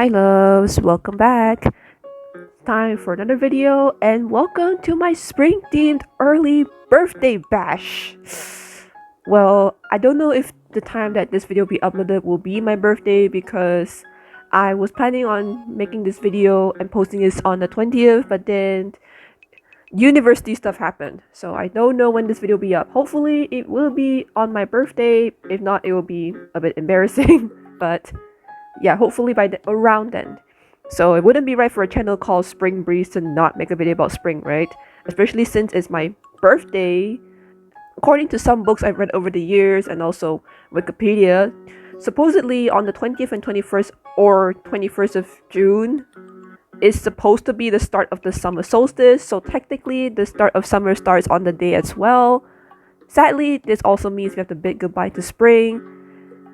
Hi loves, welcome back. Time for another video and welcome to my spring themed early birthday bash. Well, I don't know if the time that this video will be uploaded will be my birthday because I was planning on making this video and posting this on the 20th, but then university stuff happened. So I don't know when this video will be up. Hopefully it will be on my birthday. If not, it will be a bit embarrassing, but yeah, hopefully by around then. So it wouldn't be right for a channel called Spring Breeze to not make a video about spring, right? Especially since it's my birthday. According to some books I've read over the years and also Wikipedia, supposedly on the 20th and 21st or 21st of June is supposed to be the start of the summer solstice. So technically the start of summer starts on the day as well. Sadly, this also means we have to bid goodbye to spring.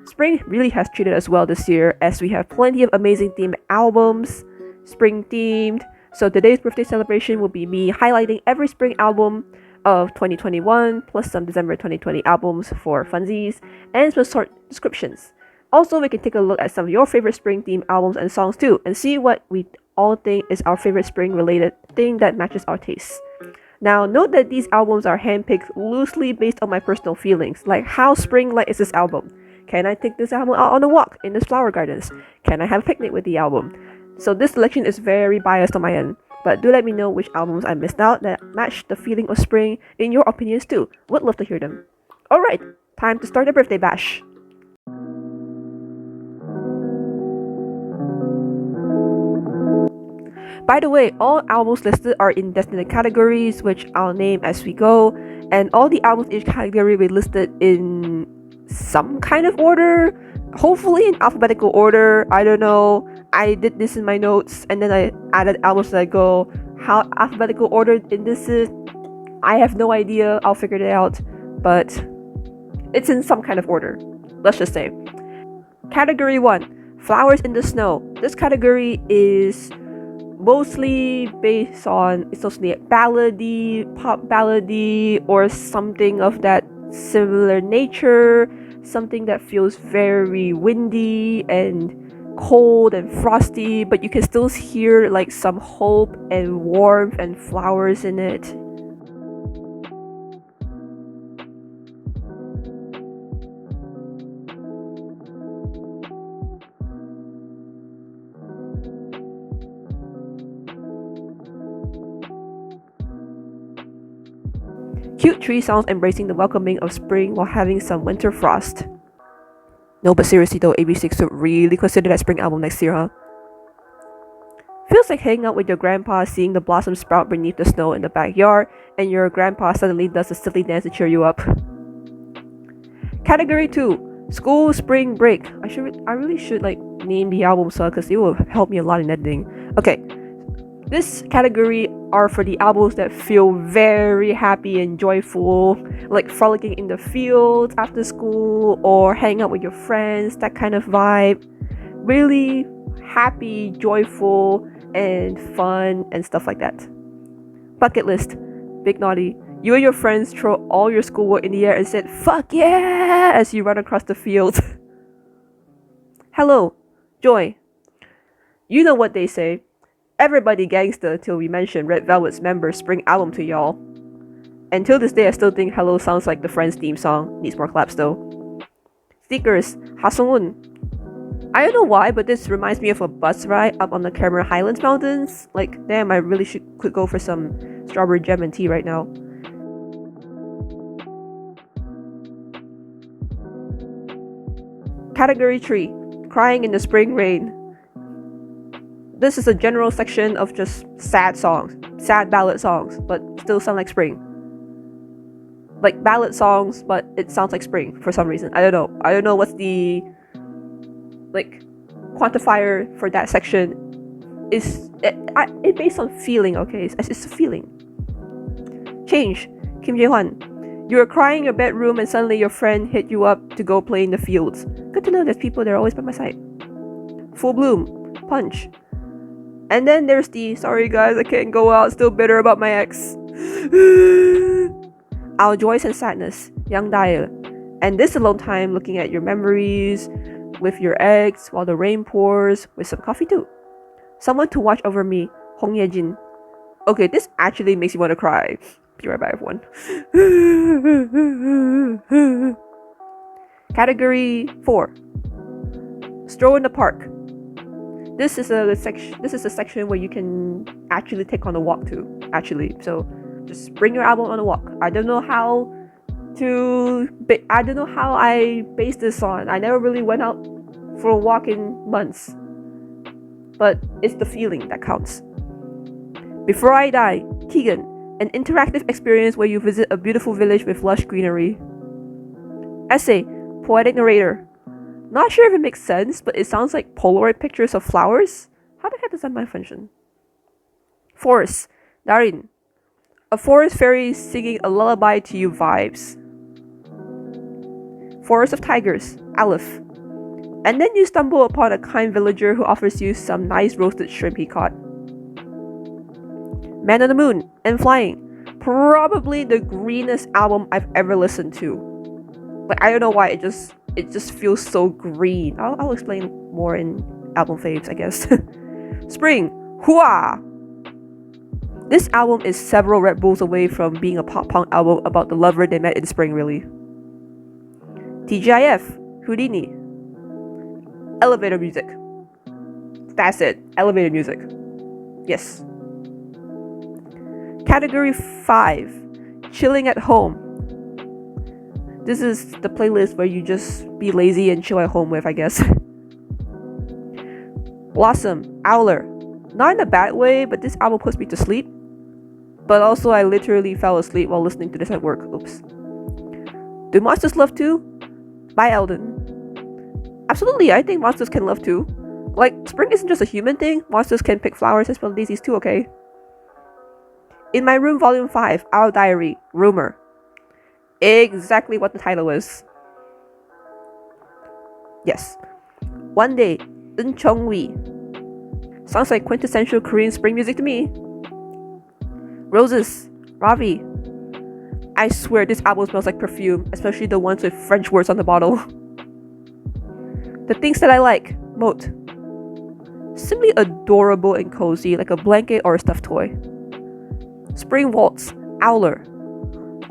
Spring really has treated us well this year as we have plenty of amazing themed albums, spring themed. So today's birthday celebration will be me highlighting every spring album of 2021 plus some December 2020 albums for funsies and some short descriptions. Also, we can take a look at some of your favorite spring themed albums and songs too and see what we all think is our favorite spring related thing that matches our tastes. Now, note that these albums are handpicked loosely based on my personal feelings, like how spring-like is this album? Can I take this album out on a walk in the flower gardens? Can I have a picnic with the album? So this selection is very biased on my end, but do let me know which albums I missed out that match the feeling of spring in your opinions too. Would love to hear them. Alright, time to start the birthday bash. By the way, all albums listed are in designated categories, which I'll name as we go, and all the albums in each category will be listed in some kind of order, hopefully in alphabetical order. I don't know. I did this in my notes and then I added albums as I go. How alphabetical order in this is, I have no idea. I'll figure it out, but it's in some kind of order, let's just say. Category 1, Flowers in the Snow. This category is mostly based on, it's mostly ballady, pop ballady, or something of that similar nature, something that feels very windy and cold and frosty, but you can still hear like some hope and warmth and flowers in it. Cute tree sounds embracing the welcoming of spring while having some winter frost. No, but seriously though, AB6 would really consider that spring album next year, huh? Feels like hanging out with your grandpa, seeing the blossoms sprout beneath the snow in the backyard, and your grandpa suddenly does a silly dance to cheer you up. Category 2, School Spring Break. I really should like name the album so because it will help me a lot in editing. Okay, this category are for the albums that feel very happy and joyful, like frolicking in the fields after school or hanging out with your friends, that kind of vibe. Really happy, joyful, and fun and stuff like that. Bucket list, Big Naughty. You and your friends throw all your schoolwork in the air and said, "Fuck yeah!" as you run across the field. Hello, Joy. You know what they say. Everybody gangster till we mention Red Velvet's Member's spring album to y'all. Until this day, I still think Hello sounds like the Friends theme song. Needs more claps though. Stickers, Hasongun. I don't know why, but this reminds me of a bus ride up on the Cameron Highlands Mountains. Like, damn, I really could go for some strawberry jam and tea right now. Category 3, Crying in the Spring Rain. This is a general section of just sad songs, sad ballad songs, but still sound like spring. Like ballad songs, but it sounds like spring for some reason. I don't know what's the like quantifier for that section. It's based on feeling, okay? It's a feeling. Change, Kim Jae-hwan. You were crying in your bedroom and suddenly your friend hit you up to go play in the fields. Good to know there's people that are always by my side. Full Bloom, Punch. And then there's the, sorry guys, I can't go out, still bitter about my ex. Our Joys and Sadness, Young Dial. And this alone time looking at your memories, with your eggs while the rain pours with some coffee too. Someone to watch over me, Hong Ye-jin. Okay, this actually makes you want to cry. Be right back, everyone. Category 4. Stroll in the park. This is a section where you can actually take on a walk too. Actually, so just bring your album on a walk. I don't know how I base this on. I never really went out for a walk in months, but it's the feeling that counts. Before I Die, Keegan, an interactive experience where you visit a beautiful village with lush greenery. Essay, poetic narrator. Not sure if it makes sense, but it sounds like Polaroid pictures of flowers. How the heck does that malfunction? Forest, Darin. A forest fairy singing a lullaby to you vibes. Forest of Tigers, Aleph. And then you stumble upon a kind villager who offers you some nice roasted shrimp he caught. Man on the Moon and Flying. Probably the greenest album I've ever listened to. Like, I don't know why, it just feels so green. I'll explain more in album faves, I guess. Spring, Hua! This album is several Red Bulls away from being a pop-punk album about the lover they met in spring, really. TGIF, Houdini. Elevator music. That's it, elevator music. Yes. Category 5, Chilling at Home. This is the playlist where you just be lazy and chill at home with, I guess. Blossom, Owler. Not in a bad way, but this album puts me to sleep. But also, I literally fell asleep while listening to this at work. Oops. Do monsters love too? By Eldon. Absolutely, I think monsters can love too. Like, spring isn't just a human thing. Monsters can pick flowers and smell daisies too, okay? In My Room Volume 5, Our Diary, Rumor. Exactly what the title is. Yes. One Day, Eun Chung-wi. Sounds like quintessential Korean spring music to me. Roses, Ravi. I swear this album smells like perfume, especially the ones with French words on the bottle. The Things That I Like, Moat. Simply adorable and cozy, like a blanket or a stuffed toy. Spring Waltz, Owler.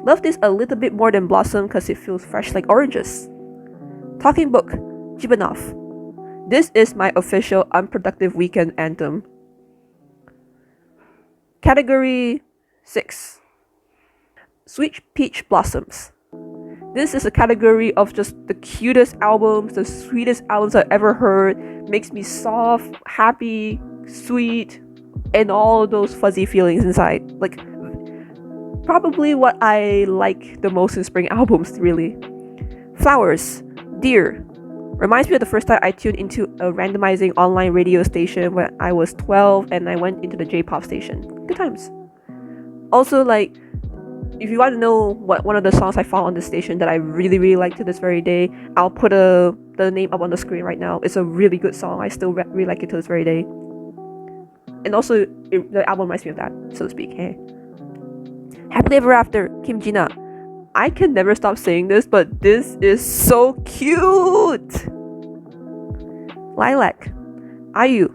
Love this a little bit more than Blossom because it feels fresh like oranges. Talking Book, Jibanov. This is my official unproductive weekend anthem. Category 6, Sweet Peach Blossoms. This is a category of just the cutest albums, the sweetest albums I've ever heard. Makes me soft, happy, sweet, and all those fuzzy feelings inside. Like, probably what I like the most in spring albums, really. Flowers, Dear. Reminds me of the first time I tuned into a randomizing online radio station when I was 12 and I went into the J-pop station. Good times. Also, like, if you want to know what one of the songs I found on the station that I really, really like to this very day, I'll put the name up on the screen right now. It's a really good song. I still really like it to this very day. And also, the album reminds me of that, so to speak. Hey. Happily Ever After, Kim Jina. I can never stop saying this, but this is so cute! Lilac, IU.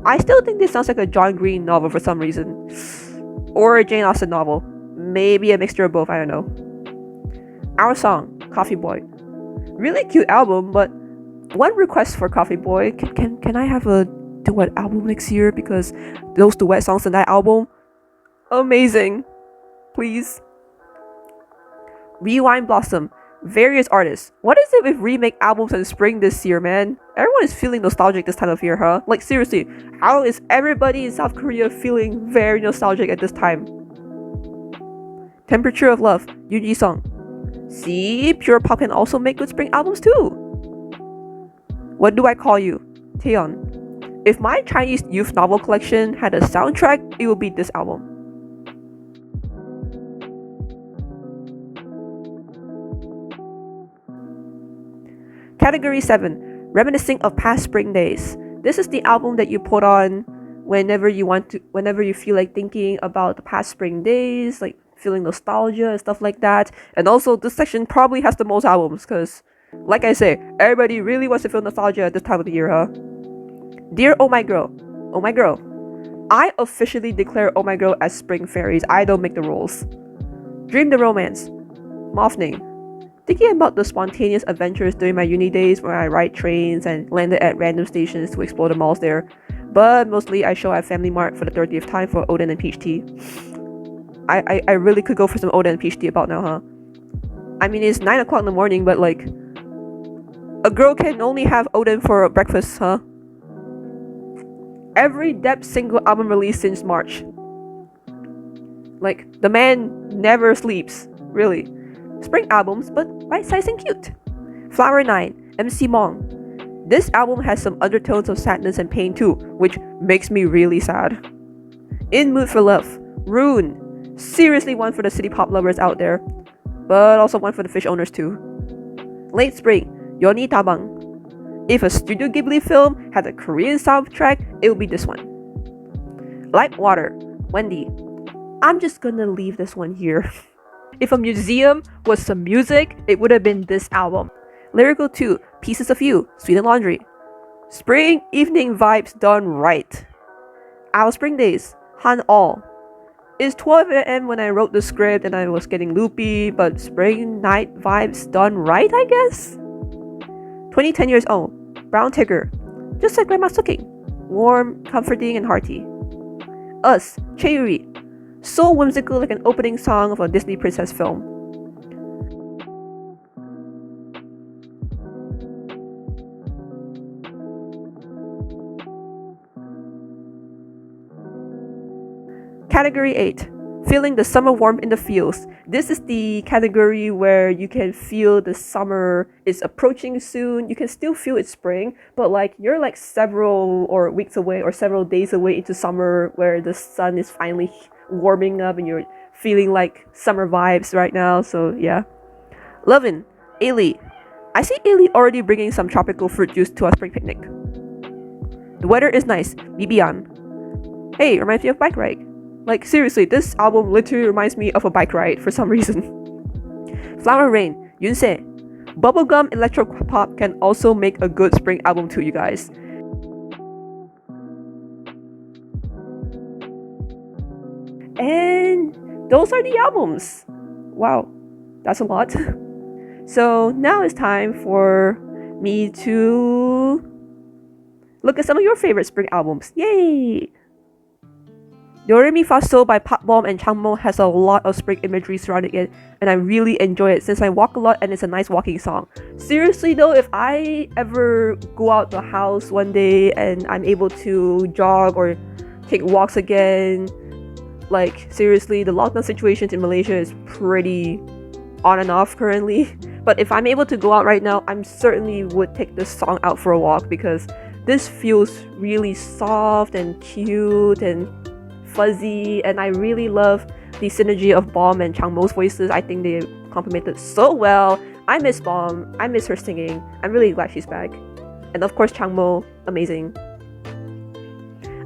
I still think this sounds like a John Green novel for some reason. Or a Jane Austen novel. Maybe a mixture of both, I don't know. Our Song, Coffee Boy. Really cute album, but one request for Coffee Boy. Can I have a duet album next year? Because those duet songs in that album, amazing. Please. Rewind Blossom. Various artists. What is it with remake albums in spring this year, man? Everyone is feeling nostalgic this time of year, huh? Like, seriously, how is everybody in South Korea feeling very nostalgic at this time? Temperature of Love, Yoon Ji-sung. See, pure pop can also make good spring albums too. What Do I Call You, Taeyeon. If my Chinese youth novel collection had a soundtrack, it would be this album. Category 7, Reminiscing of Past Spring Days. This is the album that you put on whenever you feel like thinking about the past spring days, like feeling nostalgia and stuff like that. And also, this section probably has the most albums because Like I say, everybody really wants to feel nostalgia at this time of the year, huh? Dear Oh My Girl, Oh My Girl, I officially declare Oh My Girl as spring fairies. I don't make the rules. Dream the Romance, Moth Name. Thinking about the spontaneous adventures during my uni days where I ride trains and landed at random stations to explore the malls there. But mostly I show at Family Mart for the 30th time for Oden and peach tea. I really could go for some Oden and peach tea about now, huh? I mean, it's 9 o'clock in the morning, but like, a girl can only have Oden for breakfast, huh? Every dept single album released since March. Like, the man never sleeps, really. Spring albums, but bite-sized and cute. Flower 9, MC Mong. This album has some undertones of sadness and pain too, which makes me really sad. In Mood for Love, Rune. Seriously one for the city pop lovers out there, but also one for the fish owners too. Late Spring, Yoni Tabang. If a Studio Ghibli film had a Korean soundtrack, it would be this one. Light Water, Wendy. I'm just gonna leave this one here. If a museum was some music, it would have been this album. Lyrical 2, Pieces of You, Sweet and Laundry. Spring evening vibes done right. Our Spring Days, Han All. It's 12 a.m. when I wrote the script and I was getting loopy, but spring night vibes done right, I guess? 2010 years old, Brown Tigger. Just like Grandma's cooking. Warm, comforting, and hearty. Us, Cheeri. So whimsical like an opening song of a Disney princess film. Category 8. Feeling the summer warmth in the fields. This is the category where you can feel the summer is approaching soon. You can still feel it's spring, but like you're like several or weeks away or several days away into summer where the sun is finally warming up and you're feeling like summer vibes right now. So yeah. Lovin', Ailey. I see Ailey already bringing some tropical fruit juice to our spring picnic. The weather is nice, Bibian. Hey, reminds me of bike ride. Like seriously, this album literally reminds me of a bike ride for some reason. Flower Rain, Yunse. Bubblegum electro pop can also make a good spring album too, you guys. And those are the albums. Wow, that's a lot. So now it's time for me to look at some of your favorite spring albums. Yay! Doremi Fa So by Pop Bomb and Changmo has a lot of spring imagery surrounding it, and I really enjoy it since I walk a lot and it's a nice walking song. Seriously though, if I ever go out the house one day and I'm able to jog or take walks again, like seriously, the lockdown situation in Malaysia is pretty on and off currently. But if I'm able to go out right now, I certainly would take this song out for a walk because this feels really soft and cute and fuzzy, and I really love the synergy of Bomb and Changmo's voices. I think they complemented so well. I miss Bomb, I miss her singing. I'm really glad she's back. And of course Changmo, amazing.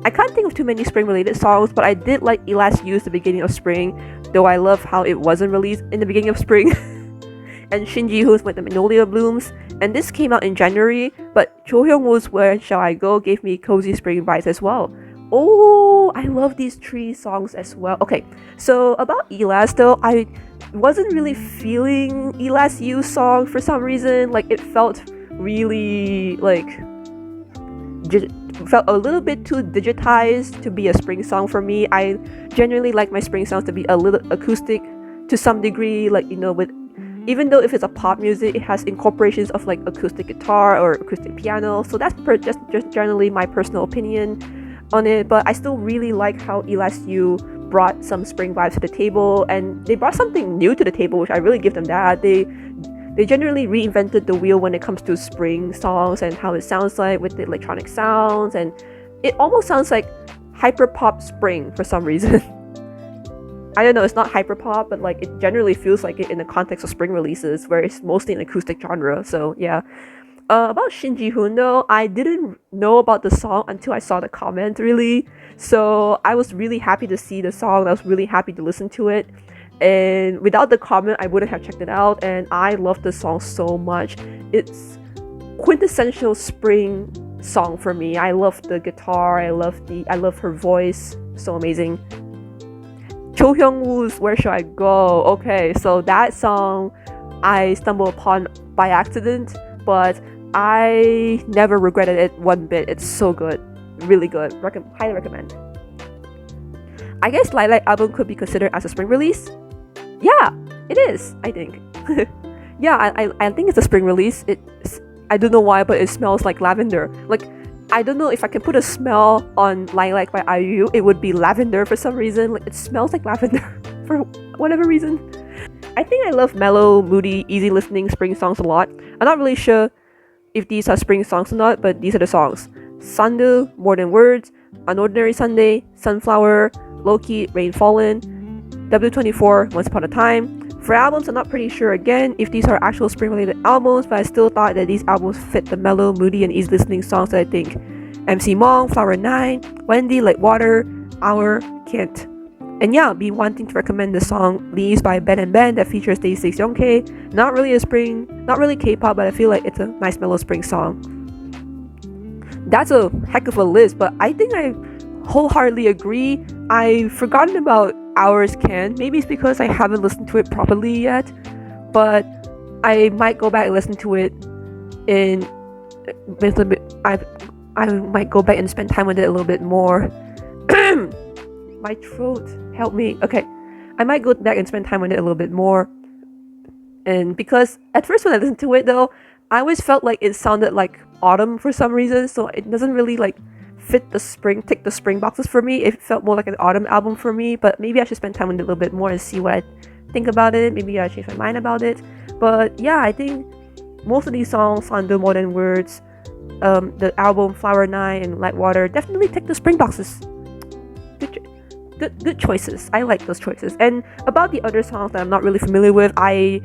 I can't think of too many spring related songs, but I did like Elas You's The Beginning of Spring, though I love how it wasn't released in the beginning of spring. And Shin Ji-hoon's When the Magnolia Blooms, and this came out in January, but Cho Hyung-woo's Where Shall I Go gave me cozy spring vibes as well. Oh, I love these 3 songs as well. Okay, so about Elas though, I wasn't really feeling Elas You's song for some reason. Like it felt really like felt a little bit too digitized to be a spring song for me. I genuinely like my spring songs to be a little acoustic to some degree, like you know, with even though if it's a pop music, it has incorporations of like acoustic guitar or acoustic piano. So that's just generally my personal opinion on it, but I still really like how Elas You brought some spring vibes to the table, and they brought something new to the table, which I really give them that. They generally reinvented the wheel when it comes to spring songs and how it sounds like with the electronic sounds, and it almost sounds like hyperpop spring for some reason. I don't know, it's not hyperpop, but like it generally feels like it in the context of spring releases where it's mostly an acoustic genre. So yeah. About Shin Ji-hoon though, I didn't know about the song until I saw the comment really. So I was really happy to see the song, I was really happy to listen to it. and without the comment I wouldn't have checked it out, and I love the song so much. It's quintessential spring song for me. I love the guitar, I love her voice, so amazing. Cho Hyung-woo's Where Should I Go? Okay, so that song I stumbled upon by accident, but I never regretted it one bit. It's so good, really good. Highly recommend. I guess Lilac album could be considered as a spring release. Yeah, it is, I think. Yeah, I think it's a spring release. I don't know why, but it smells like lavender. Like, I don't know if I can put a smell on Lilac by IU, it would be lavender for some reason. Like, it smells like lavender for whatever reason. I think I love mellow, moody, easy listening spring songs a lot. I'm not really sure if these are spring songs or not, but these are the songs. Sandu, More Than Words, An Ordinary Sunday, Sunflower, Loki, Rain Fallen, W24, Once Upon a Time. For albums, I'm not pretty sure again if these are actual spring related albums, but I still thought that these albums fit the mellow, moody, and easy listening songs that I think. MC Mong, Flower 9, Wendy, Like Water, Our, Can't. And yeah, I'll be wanting to recommend the song Leaves by Ben and Ben that features Day6 Younghae. Not really a spring, not really K-pop, but I feel like it's a nice mellow spring song. That's a heck of a list, but I think I wholeheartedly agree. I've forgotten about Ours Can. Maybe it's because I haven't listened to it properly yet, but I might go back and listen to it in a little bit. I might go back and spend time with it a little bit more. My throat, help me. Okay, I might go back and spend time with it a little bit more. And because at first when I listened to it though, I always felt like it sounded like autumn for some reason, so it doesn't really like fit the spring, tick the spring boxes for me. It felt more like an autumn album for me, but maybe I should spend time with it a little bit more and see what I think about it. Maybe I change my mind about it. But yeah, I think most of these songs, Sandu, More Than Words, the album Flower 9 and Light Water definitely tick the spring boxes. Good choices. I like those choices. And about the other songs that I'm not really familiar with, I'm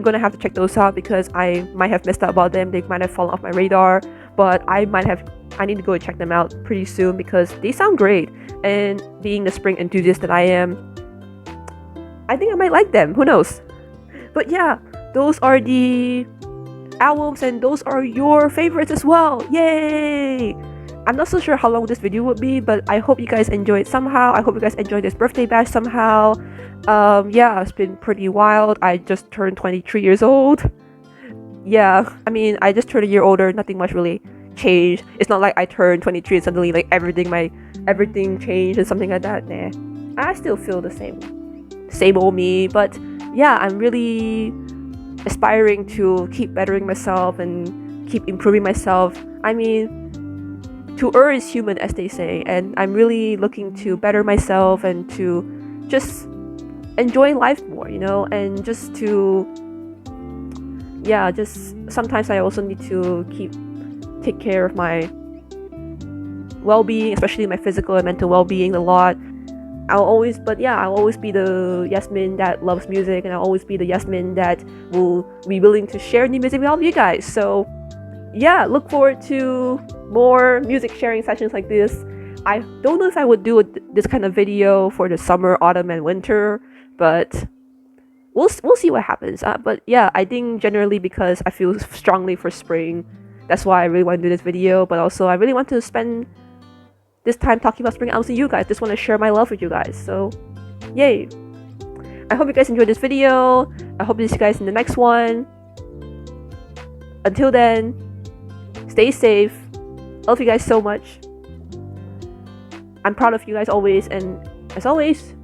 gonna have to check those out because I might have missed out about them. They might have fallen off my radar, but I need to go and check them out pretty soon because they sound great. And being the spring enthusiast that I am, I think I might like them. Who knows? But yeah, those are the albums and those are your favorites as well. Yay! I'm not so sure how long this video would be, but I hope you guys enjoyed somehow. I hope you guys enjoyed this birthday bash somehow. Yeah, it's been pretty wild. I just turned 23 years old. Yeah, I mean, I just turned a year older. Nothing much really changed. It's not like I turned 23 and suddenly like everything changed and something like that. Nah, I still feel the same old me. But yeah, I'm really aspiring to keep bettering myself and keep improving myself. I mean, to err is human, as they say, and I'm really looking to better myself and to just enjoy life more, you know, and just to, yeah, just sometimes I also need to take care of my well-being, especially my physical and mental well-being a lot. I'll always be the Yasmin that loves music, and I'll always be the Yasmin that will be willing to share new music with all of you guys. So yeah, look forward to more music sharing sessions like this. I don't know if I would do this kind of video for the summer, autumn, and winter, but we'll see what happens. But yeah, I think generally because I feel strongly for spring, that's why I really want to do this video. But also, I really want to spend this time talking about spring albums with you guys. Just want to share my love with you guys. So, yay! I hope you guys enjoyed this video. I hope to see you guys in the next one. Until then, stay safe. I love you guys so much. I'm proud of you guys always, and as always,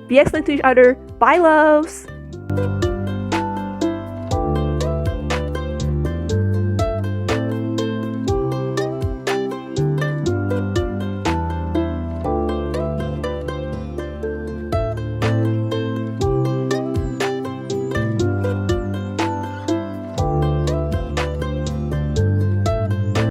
be excellent to each other. Bye, loves!